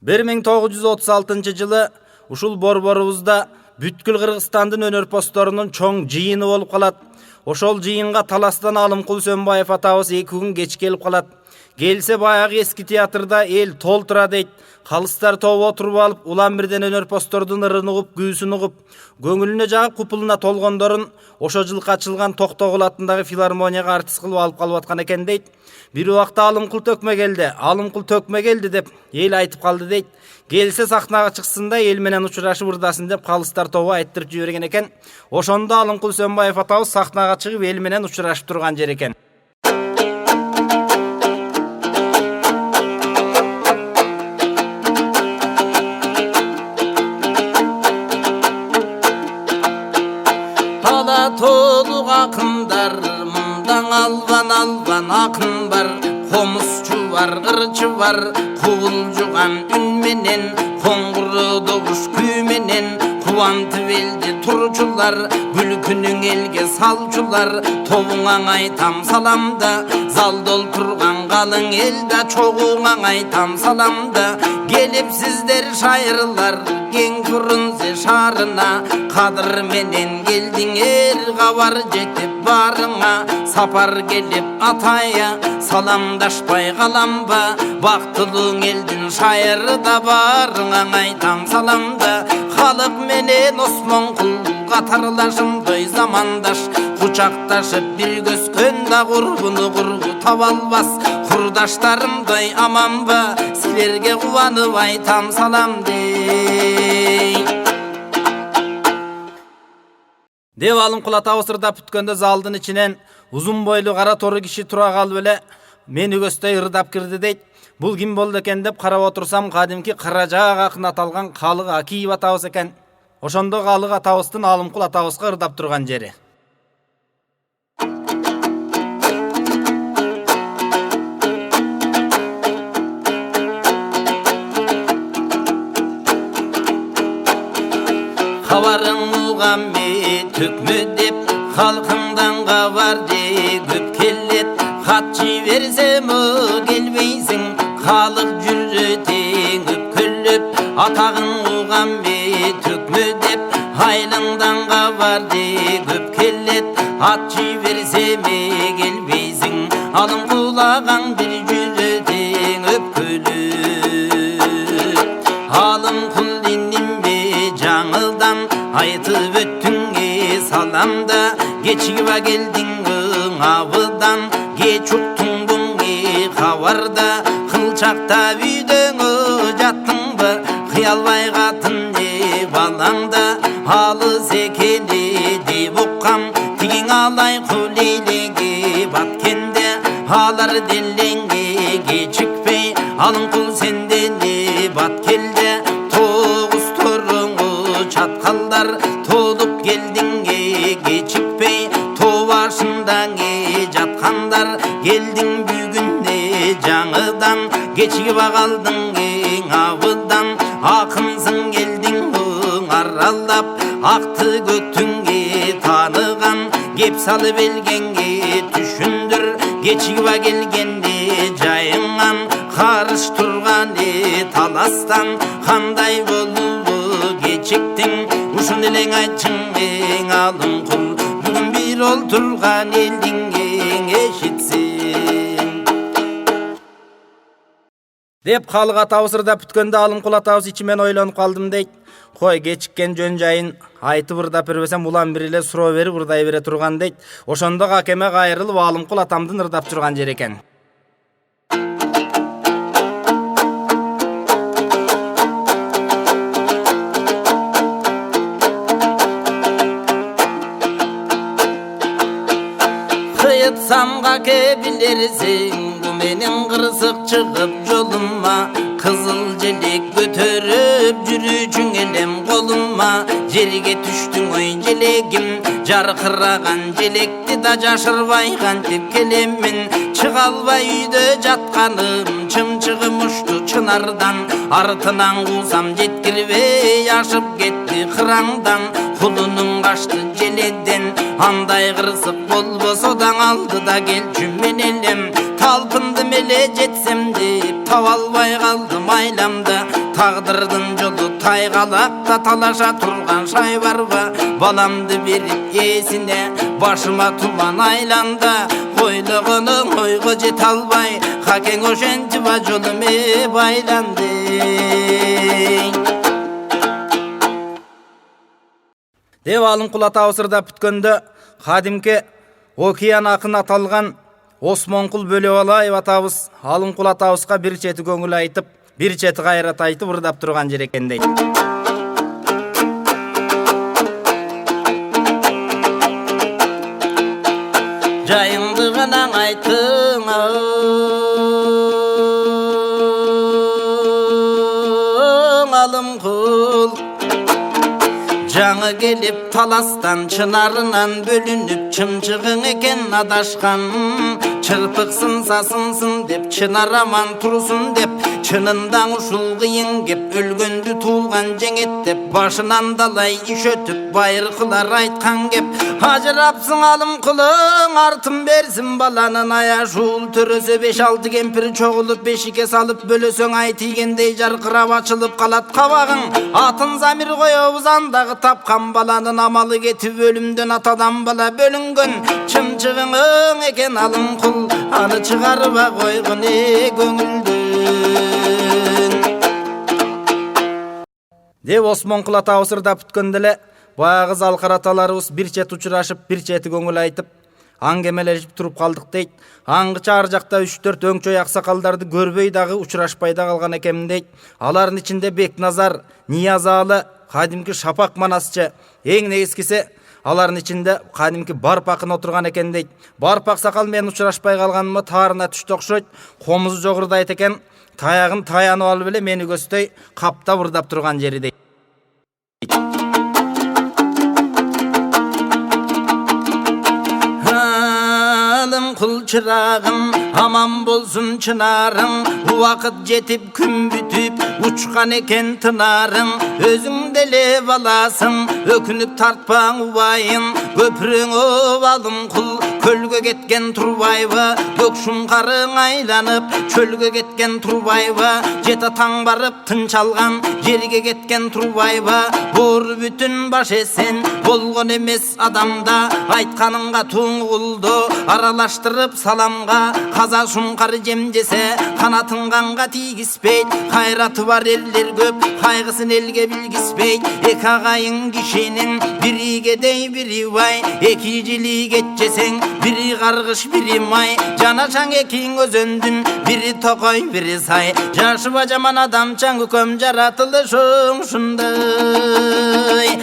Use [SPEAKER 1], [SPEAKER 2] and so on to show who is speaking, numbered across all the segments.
[SPEAKER 1] 1936-жылы ушул борборубузда бүткүл Кыргызстандын өнөрпоздорунун чоң жыйыны болуп калат. Ошол жыйынга Таластан Алымкул Сөнбаев атабыз 2 күн кеч келип калат. Келсе баягы эски театрда эл толтура дейт. Калыстар тобу отуруп алып, улам бирден өнөрпоздордун ырын угуп, күүсүн угуп, көңүлүнө жагып купулуна толгондорун ошо жылкы ачылган Токтогул атындагы филармонияга артист кылып алып калып аткан экен дейт. Бир убакта Алымкул төкмө келди деп эл айтып калды дейт. Келсе сахнага чыксын да эл менен учурашып ырдасын деп Калыстар тобу айттырып жиберген экен. Ошондо Алымкул Сөнбаев атабыз сахнага чыгып эл менен учурашып турган жер экен. Толук акындар, мындан албан акын бар. Комузчу бар, кырчы бар, куулжуган үн менен, коңгуру добуш күү менен, кубантып элди турчулар, күлкүнүң элге салчулар. Тобуңа айтам саламда, залда олтурган калың элде, чогуңа айтам саламда. Келипсиздер шайырлар, кең Фрунзе шаарына, кадыр менен келдиңер, кабар жетип барыңа. Сапар келип атая, саламдашпай каламба, бактылуу элдин шайырда барыңа айтам саламда. Халык менен Осмонкул катарлашымдай замандаш, кучакташып бир көскөндө курбуну курбу таба албас. Курдаштарымдай аманба, силерге кубанып айтам салам дей. Деп Алымкул атабыз ырдап бүткөндө залдын ичинен узун бойлуу кара тору киши тура калып эле мени көздөй ырдап кирди дейт. Бул ким болду экен деп карап отурсам, кадимки Каражаак акын аталган Калык Акиев атабыз экен. Ошондо Калык атабыздын Алымкул атабызга ырдап турган жери. Кабарың угамме төкмө деп, халкыңдан кабар де көп келет. Хат жиберсем келбейсиң, калып жүрө тең өпкөлөп. Атагың угамме төкмө деп, айлыңдан кабар де көп келет. Хат жиберсем келбейсиң, Алымкул агаң бир жүрө тең өпкөлөп. Алымкул жаңылдан айтып өттүңе саламда, кечигиба келдиң абыдан, кеч уктуң буңе кабарда. Кылчакта үйдөңө жаттыңбы, кыялбай катын деп балаңда. Алыс экени деп уккам, тигиң алайкул элеге баткенде. Алар делеңге кечикпей, Алымкул сенден бат келде. Чаткалдар толуп келдиңге кечикпей, тоо башындаңе жаткандар. Келдиң бүгүнде жаңыдан, кечигип калдың эң абыдан. Акынсың келдиң аралап, акты көтүңге таныган. Кеп салып элгенге түшүндүр, кечигип келгенде жайыңан. Карыш турган Таластан, кандай болуп кечиктиң, ушун элең айтчың эң Алымкул. Бүгүн бир олтурган элдиң эң эшитсин деп Калык атабыз ырдап бүткөндө Алымкул атабыз ичимен ойлонуп калдым дейт. Кой кечиккен жөн жайын айтып ырдап бербесем, улам бир эле суроо берип ырдай бере турган дейт. Ошондо акеме кайрылып Алымкул атамдын ырдап турган жери экен. Самга кебилерсиң, бу менин кырсык чыгып жолума. Кызыл желек көтөрүп жүрүүчүң элем колума. Жерге түштүң ой желегим, жаркыраган желекти да жашырбай кантип келемин. Чыга албай үйдө жатканым, чымчыгым ушту чынардан. Артынан куусам жеткирбей, ашып кетти кыраңдан. Кулунун качты желеден, андай кырсык болбосо даң алды да келчү мен элем. Талпындым эле жетсем деп, таба албай калдым айламда. Taqdırdın jolu taygalaqta talaşa turgan şay barba. Balamdı berip esine başıma tuman aylanda. Koyluğunun oygu jet albay haken oşenci va jolume baylandı. Deb Алымкул атабызда бүткөндө кадимки океан акын аталган Осмонкул Бөлөбалаев атабыз Алымкул атабызга бир чети көңүл айтып, бир чети кайрат айтып ырдап турган жер экен дейт. Жайыңды гана айтың Алымкул Жаңы келіп таластан чынарынан бөлініп чымчығың екен адашқан Чырпықсын сасынсын деп чынараман тұрсын деп Чынындан ұшыл қиын кеп өлгөнді туылған жеңет деп Башынан далай иш өтіп байыр қылар айтқан кеп Ажырапсың Алымкулың артын берсін баланын ая жуыл Төрөсө 5-6 кемпір чоғылып бешике салып бөлөсөң ай тигендей жарқырап açылып қалат қабағың Атын замир қойып зандағы тапқан баланын амалы кетіп өлімден атадан бала бөлінген Чымчығың екен Алымкул аны чыгарып қойғын көңілден деп Осмонкул атабыз ырдап бүткөндө баягы залкараталарыбыз бир чет учурашып, бир чети көңүл айтып, аңгемелешип туруп калдык дейт. Аңгыча ар жакта 3-4 өңчөй аксакалдарды көрбөй дагы учурашпай да калган экенмин дейт. Алардын ичинде Бекназар, Ниязалы, кадимки Шапак Манасчы, эң негизгиси алардын ичинде кадимки Барпакын отурган экен дейт. Барпак сакал менен учурашпай калганымы таарына түштү окшойт. Комузу жогурдайт экен. Таягын таянып алып эле мени көздөй каптап ырдап турган жери дейт. Алымкул чырагым аман болсун чынарың убакыт жетип күн бүтүп учкан экен тынарың өзүң деле баласың өкүнүп тартпаң убайын көпүрөңө Алымкул көлгө кеткен турбайбы көк шуңкарың айланып чөлгө кеткен турбайбы жета таң барып тынч алган жерге кеткен турбайбы боор бүтүн баш эсен болгон эмес адамда айтканыңга туңгулду аралаштырып саламга каза шуңкар жемжесе канатын канга тийгизбейт кайраты бар элдер көп кайгысын элге билгизбейт эки агайың кишинин бири кедей бири бай эки жили кетчесең бири каргыш бири май жанашаң экиң өзөндүн бири токой бири сай жашыба жаман адамчаң көкөм жаратылышың ушундай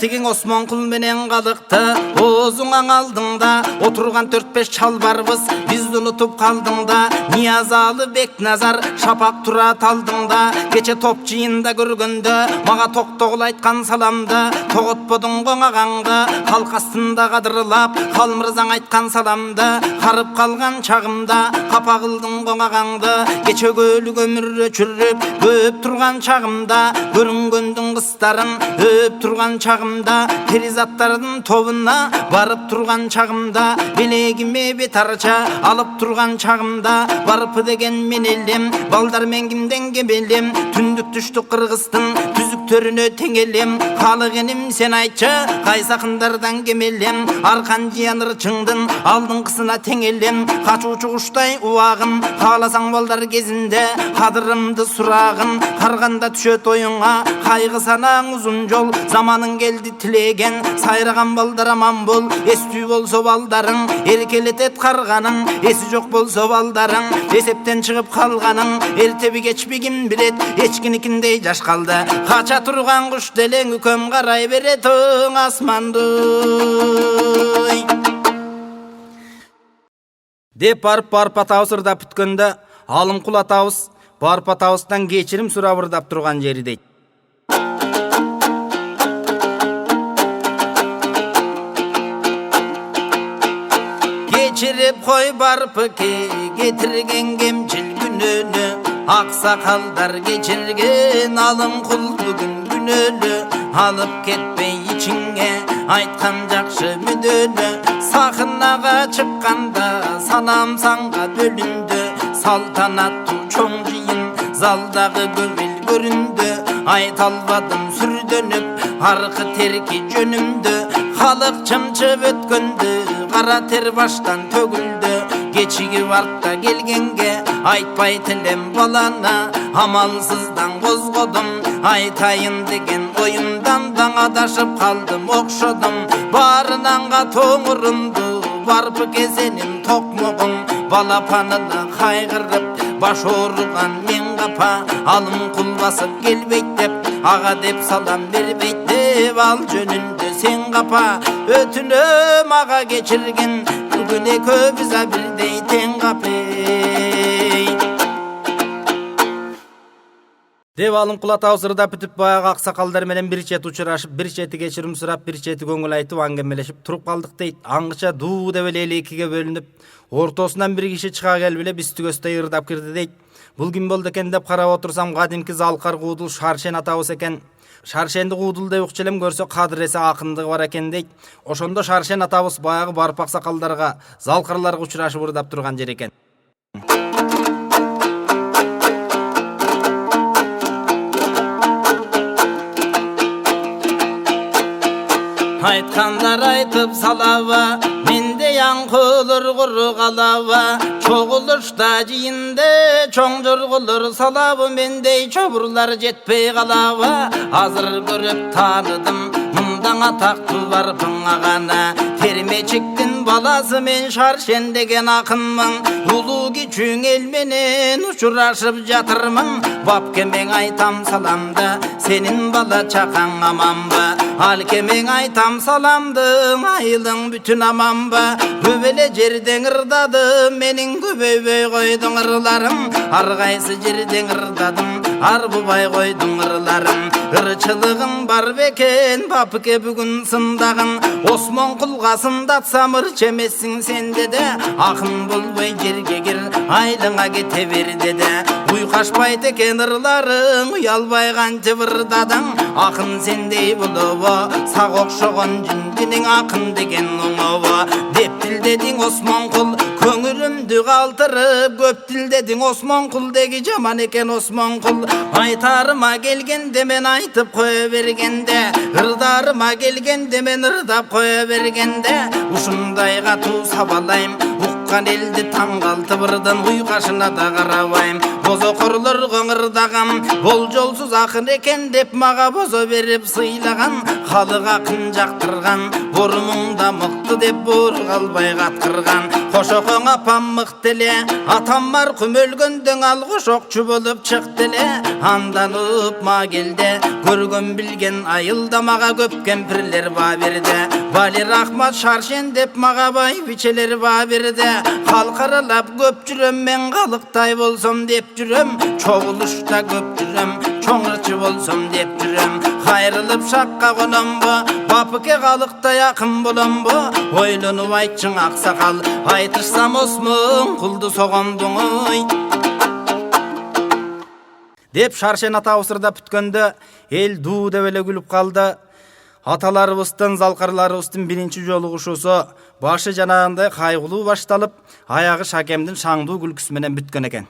[SPEAKER 1] тигиң Осмонкул менен калыкты оозуңаң алдыңда отурган 4-5 чалбарбыз бизди унутуп калдыңда Ниязалы Бекназар Шапак турат алдыңда кече топ жыйында көргөндө мага токтогул айткан саламды тоготподуң коңагаңды калк астында кадырлап калмырзаң айткан саламды карып калган чагымда капа кылдың коңагаңды кече көлүк өмүр өчүрүп көп турган чагымда көрүнгөндүң кыстарын өп турган чагымда перизаттардын тобуна барып турган чагымда белегиме бетарча алып турган чагымда барып деген мен элем балдар мен кимден кемелем түндүк түштүк кыргыздын түзүктөрүнө тең элем калык эним сен айтчы кайсакындардан кемелем аркан жыяныр чыңдын алдыңкысына тең элем качуучу куштай убагым кааласаң балдар кезинде кадырымды сурагын карганда түшөт оюңа кайгы санаң узун жол заманың келди тилеген сайраган балдар аман бол эстүү болсо балдарың эркелетет карганың эси жок болсо балдарың эсептен чыгып калганың эртеби кечпи ким билет эчкиникиндей жаш калды кача турган куш делең үкөм карай берет оң асманды деп барып атабыз ырдап бүткөндө Алымкул атабыз барып атабыздан кечирим сурап ырдап турган жери дейт. Кечирип кой барпыке кетирген кемчил күнөөнү аксакалдар кечирген Алымкул бүгүн күнөөнү алып кетпей ичиңе айткан жакшы мүдөнү сахнага чыкканда санам санга бөлүндү салтанаттуу чоң жыйын залдагы көп эл көрündü. Aytalbadım sürdönüp arqı terki jönümdü. Halık çımçıp ötkündü, qara ter baştan tögüldü. Geçigi vartta gelgenge aytpay tilem balana. Amalsızdan qozgodum, aytayın degen oyundan daşıp kaldım, okşodum. Barınanğa toğurundu, barpı kesenim tokmogum. Balapanını kaygırıp baş orugan men qapa. Alım kul basıp gelbeyt dep, ağa dep salam berbeyt dep. Al jönündü sen qapa, ötünüm ağa geçirgin. Bugüne köpüza birdey ten qapey. Dep alım kulat awsırda бүтүp баягы аксакалдар менен бир чет учурашып, бир чети кечирим сурап, бир чети көңүл айтып аңгемелешип туруп калдык дейт. Аңгыча дуу деп эле экиге бөлүнүп, ортосунан бир киши чыга келип эле бизди көздөй ырдап кирди дейт. Бул ким болду экен деп карап отурсам, кадимки залкар куудул Шаршен атабыз экен. Шаршенди куудул деп укчу элем, көрсө кадыресе акындыгы бар экен дейт. Ошондо Шаршен атабыз баягы барып аксакалдарга, залкарларга учурашып ырдап турган жер экен. Aytkanlar aytıp salava, mende yankılır kuru kalava. Çoğuluşta jiyinde çoğundur kulur salava, mende çoburlar jetpey kalava. Hazır görüp tanıdım, mundan ataklı var pıngagana. Termeciktin balası men Şarşen degen akınmın. Ulu küçüğün el menen uçuraşıp jatırmın. Bapkemen aytam salamda, senin bala çakan amanba. Halkemen aytam salamdım, ayılın bütün amanba. Göbele jerden ırdadım, menin göbey koydun ırlarım. Argaysı jerden ırdadım, arbubay koydun ırlarım. Irçılığın bar beken, papıke bugün sındagın. Osman kulga sındatsam ırçemezsin sende de. Akın bulbay jerge gir, aylığına getever dede. Uykaşpay teken ırlarım, uyalbay kançı vırdadım. Akın sendey bulubu, sağ okşoğun jündinin akın degen oňobu. Dep dedin Osman kul, köngülümdü kaltırıp. Köp dedin Osman kul, degi jaman eken Osman kul. Aytarıma gelgende men aytıp koya bergende, ırdarıma gelgende men ırdap koya bergende. Uşundayga tu sabalayım, ukkan eldi tam kaltıbırdan, uykaşına da karabayım. Bozo korulur goňırdagam, bol jolsuz akın eken dep maga bozo berip sıylagan. Halık akın jaktırgan, borumunda mıktı dep bor kalbay katkırgan. Koşokoň apam mıktele, atam markum ölgönden al koşokçu bolup çıktele. Andanıp ma gelde, görgön bilgen ayılda maga köp kempirler ba berde. Vali Rahmat Şarşen dep maga bay biçeler ba berde. Halkaralap köp jürem, men kalıktay bolsam dep jürem. Çoğuluşta köp jürem, çoňurçu bolsam dep jürem. Hayrılıp şakka konam bu, bapıke kalıkta yakın bolam bu. Oylunup aytçın aksakal, aytışsam Osman kuldu soğandın oy. Dep Şarşen atabız ırдап бүткөндө el duu dep ele gülüp kaldı. Atalarыбыздын, залкарларыбыздын биринчи жолугушуусу başı janагындай кайгылуу башталып, ayagı Şakemдин шаңдуу күлкүсү менен бүткөн экен.